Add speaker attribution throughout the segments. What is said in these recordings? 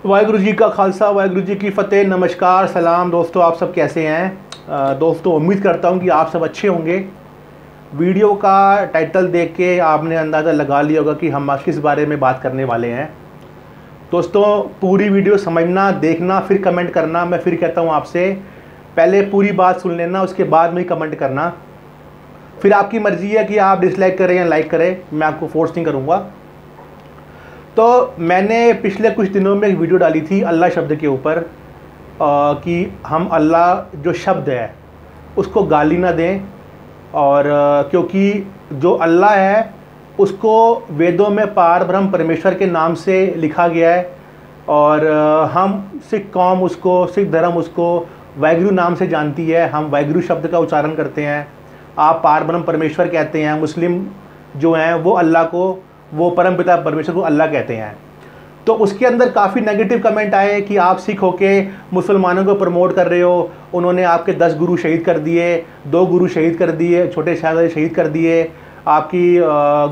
Speaker 1: वाहिगुरु जी का खालसा, वाहिगुरु जी की फ़तेह। नमस्कार, सलाम दोस्तों, आप सब कैसे हैं? दोस्तों, उम्मीद करता हूं कि आप सब अच्छे होंगे। वीडियो का टाइटल देख के आपने अंदाज़ा लगा लिया होगा कि हम आज किस बारे में बात करने वाले हैं। दोस्तों, पूरी वीडियो समझना, देखना, फिर कमेंट करना। मैं फिर कहता हूं आपसे, पहले पूरी बात सुन लेना, उसके बाद में ही कमेंट करना। फिर आपकी मर्ज़ी है कि आप डिसलाइक करें या लाइक करें, मैं आपको फोर्स नहीं करूँगा। तो मैंने पिछले कुछ दिनों में एक वीडियो डाली थी अल्लाह शब्द के ऊपर कि हम अल्लाह जो शब्द है उसको गाली ना दें। और क्योंकि जो अल्लाह है उसको वेदों में पार ब्रह्म परमेश्वर के नाम से लिखा गया है। और हम सिख कौम उसको, सिख धर्म उसको वाहिगुरु नाम से जानती है। हम वाहिगुरु शब्द का उच्चारण करते हैं, आप पार ब्रह्म परमेश्वर कहते हैं। मुस्लिम जो हैं वो अल्लाह को, वो परमपिता परमेश्वर को अल्लाह कहते हैं। तो उसके अंदर काफ़ी नेगेटिव कमेंट आए कि आप सिख होके मुसलमानों को प्रमोट कर रहे हो। उन्होंने आपके 10 गुरु शहीद कर दिए, 2 गुरु शहीद कर दिए, छोटे शहजादे शहीद कर दिए, आपकी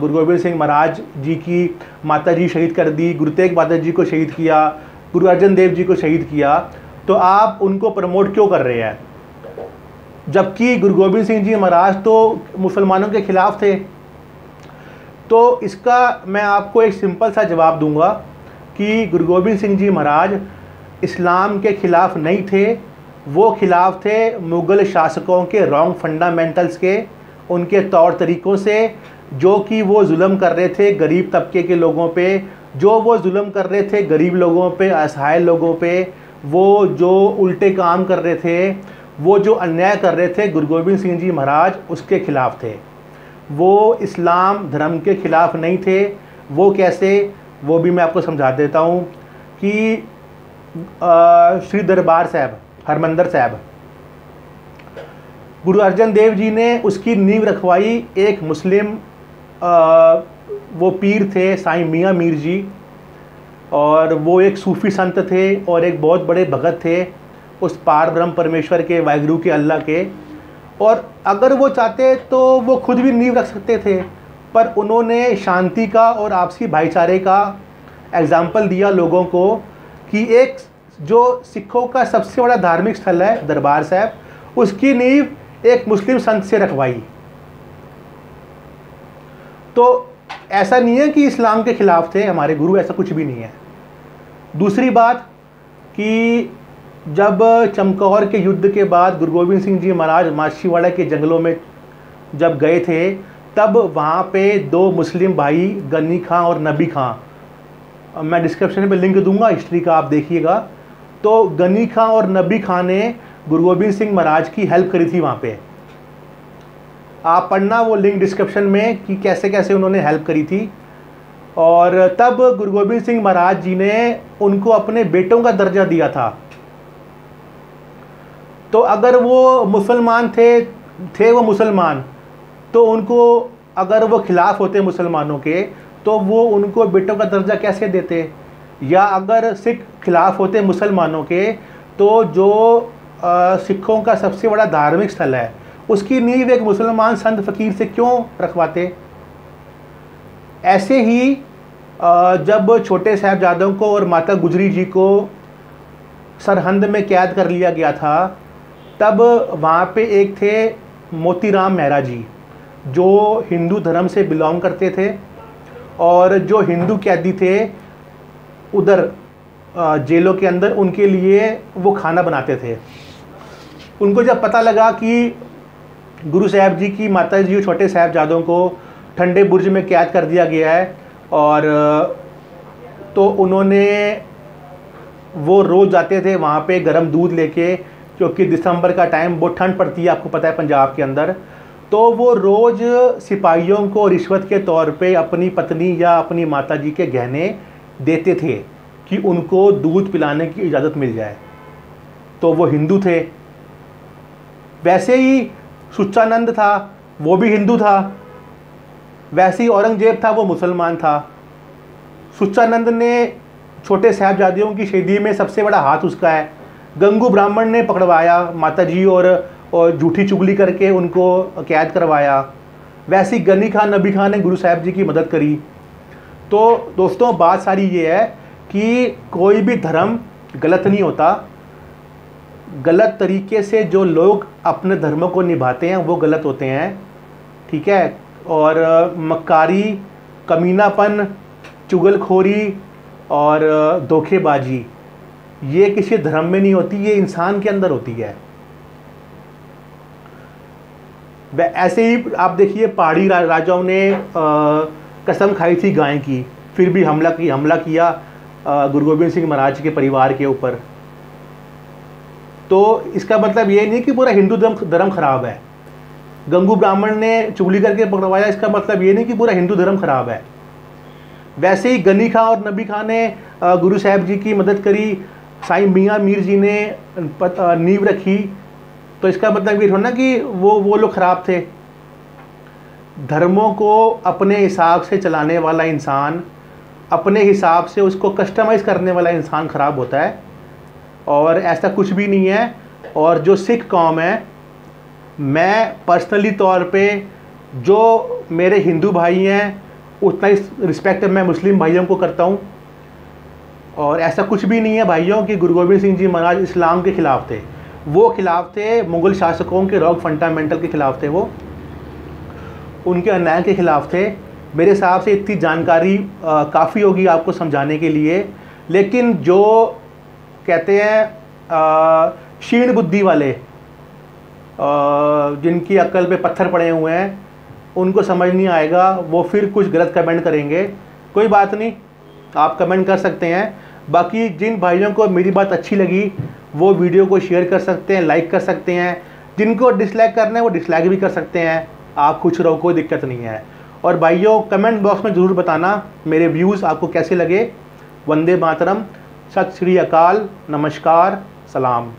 Speaker 1: गुरु गोबिंद सिंह महाराज जी की माता जी शहीद कर दी, गुरु तेग बहादुर जी को शहीद किया, गुरु अर्जन देव जी को शहीद किया। तो आप उनको प्रमोट क्यों कर रहे हैं? जबकि गुरु गोबिंद सिंह जी महाराज तो मुसलमानों के ख़िलाफ़ थे। तो इसका मैं आपको एक सिंपल सा जवाब दूंगा कि गुरु गोबिंद सिंह जी महाराज इस्लाम के ख़िलाफ़ नहीं थे। वो ख़िलाफ़ थे मुग़ल शासकों के रॉन्ग फंडामेंटल्स के, उनके तौर तरीक़ों से, जो कि वो जुल्म कर रहे थे गरीब तबके के लोगों पे, जो वो जुल्म कर रहे थे गरीब लोगों पे, असहाय लोगों पे, वो जो उल्टे काम कर रहे थे, वो जो अन्याय कर रहे थे, गुरु गोबिंद सिंह जी महाराज उसके ख़िलाफ़ थे। वो इस्लाम धर्म के ख़िलाफ़ नहीं थे। वो कैसे, वो भी मैं आपको समझा देता हूँ कि श्री दरबार साहब, हरमंदिर साहब, गुरु अर्जन देव जी ने उसकी नींव रखवाई। एक मुस्लिम वो पीर थे साईं मियाँ मीर जी, और वो एक सूफ़ी संत थे और एक बहुत बड़े भगत थे उस पार ब्रह्म परमेश्वर के, वाहिगुरु के, अल्लाह के। और अगर वो चाहते तो वो खुद भी नींव रख सकते थे, पर उन्होंने शांति का और आपसी भाईचारे का एग्जाम्पल दिया लोगों को कि एक जो सिखों का सबसे बड़ा धार्मिक स्थल है दरबार साहब, उसकी नींव एक मुस्लिम संत से रखवाई। तो ऐसा नहीं है कि इस्लाम के ख़िलाफ़ थे हमारे गुरु, ऐसा कुछ भी नहीं है। दूसरी बात कि जब चमकौर के युद्ध के बाद गुरु गोबिंद सिंह जी महाराज माछीवाड़ा के जंगलों में जब गए थे, तब वहाँ पे 2 मुस्लिम भाई, गनी खां और नबी खां, मैं डिस्क्रिप्शन में लिंक दूंगा हिस्ट्री का, आप देखिएगा। तो गनी खां और नबी खां ने गुरु गोबिंद सिंह महाराज की हेल्प करी थी वहाँ पे। आप पढ़ना वो लिंक डिस्क्रिप्शन में कि कैसे कैसे उन्होंने हेल्प करी थी। और तब गुरु गोबिंद सिंह महाराज जी ने उनको अपने बेटों का दर्जा दिया था। तो अगर वो मुसलमान थे वो मुसलमान, तो उनको, अगर वो खिलाफ़ होते मुसलमानों के, तो वो उनको बेटों का दर्जा कैसे देते? या अगर सिख खिलाफ़ होते मुसलमानों के, तो जो सिखों का सबसे बड़ा धार्मिक स्थल है उसकी नींव एक मुसलमान संत फ़कीर से क्यों रखवाते? ऐसे ही जब छोटे साहबजादों को और माता गुजरी जी को सरहंद में कैद कर लिया गया था, तब वहाँ पे एक थे मोतीराम मेहरा जी, जो हिंदू धर्म से बिलोंग करते थे, और जो हिंदू कैदी थे उधर जेलों के अंदर, उनके लिए वो खाना बनाते थे। उनको जब पता लगा कि गुरु साहब जी की माता जी और छोटे साहबजादों को ठंडे बुर्ज में कैद कर दिया गया है, और तो उन्होंने, वो रोज़ जाते थे वहाँ पे गर्म दूध लेके, क्योंकि दिसंबर का टाइम बहुत ठंड पड़ती है, आपको पता है पंजाब के अंदर। तो वो रोज़ सिपाहियों को रिश्वत के तौर पे अपनी पत्नी या अपनी माता जी के गहने देते थे कि उनको दूध पिलाने की इजाज़त मिल जाए। तो वो हिंदू थे। वैसे ही सुच्चानंद था, वो भी हिंदू था। वैसे ही औरंगजेब था, वो मुसलमान था। सुच्चानंद ने छोटे साहबजादियों की शहीदी में सबसे बड़ा हाथ उसका है। गंगू ब्राह्मण ने पकड़वाया माता जी और झूठी चुगली करके उनको कैद करवाया। वैसे ही गनी खान, नबी खान ने गुरु साहब जी की मदद करी। तो दोस्तों, बात सारी ये है कि कोई भी धर्म गलत नहीं होता, गलत तरीके से जो लोग अपने धर्मों को निभाते हैं वो गलत होते हैं, ठीक है। और मक्कारी, कमीनापन, चुगलखोरी और धोखेबाजी ये किसी धर्म में नहीं होती, ये इंसान के अंदर होती है। ऐसे ही आप देखिए पहाड़ी राजाओं ने कसम खाई थी गाय की, फिर भी हमला किया गुरु गोबिंद सिंह महाराज के परिवार के ऊपर। तो इसका मतलब ये नहीं कि पूरा हिंदू धर्म खराब है। गंगू ब्राह्मण ने चुगली करके पकड़वाया, इसका मतलब ये नहीं कि पूरा हिंदू धर्म खराब है। वैसे ही गनी खां और नबी खां ने गुरु साहब जी की मदद करी, साईं मियाँ मीर जी ने नींव रखी, तो इसका मतलब ये थोड़ा ना कि वो लोग खराब थे। धर्मों को अपने हिसाब से चलाने वाला इंसान, अपने हिसाब से उसको कस्टमाइज़ करने वाला इंसान खराब होता है, और ऐसा कुछ भी नहीं है। और जो सिख कौम है, मैं पर्सनली तौर पे जो मेरे हिंदू भाई हैं उतना ही रिस्पेक्ट मैं मुस्लिम भाइयों को करता हूँ। और ऐसा कुछ भी नहीं है भाइयों कि गुरु गोबिंद सिंह जी महाराज इस्लाम के ख़िलाफ़ थे, वो खिलाफ थे मुग़ल शासकों के रॉन्ग फंडामेंटल के ख़िलाफ़ थे, वो उनके अन्याय के ख़िलाफ़ थे। मेरे हिसाब से इतनी जानकारी काफ़ी होगी आपको समझाने के लिए। लेकिन जो कहते हैं क्षीण बुद्धि वाले, जिनकी अक्ल पे पत्थर पड़े हुए हैं, उनको समझ नहीं आएगा, वो फिर कुछ गलत कमेंट करेंगे। कोई बात नहीं, आप कमेंट कर सकते हैं। बाकी जिन भाइयों को मेरी बात अच्छी लगी वो वीडियो को शेयर कर सकते हैं, लाइक कर सकते हैं। जिनको डिसलाइक करना है वो डिसलाइक भी कर सकते हैं, आप खुश रहो, कोई दिक्कत नहीं है। और भाइयों कमेंट बॉक्स में ज़रूर बताना मेरे व्यूज़ आपको कैसे लगे। वंदे मातरम, सत श्री अकाल, नमस्कार, सलाम।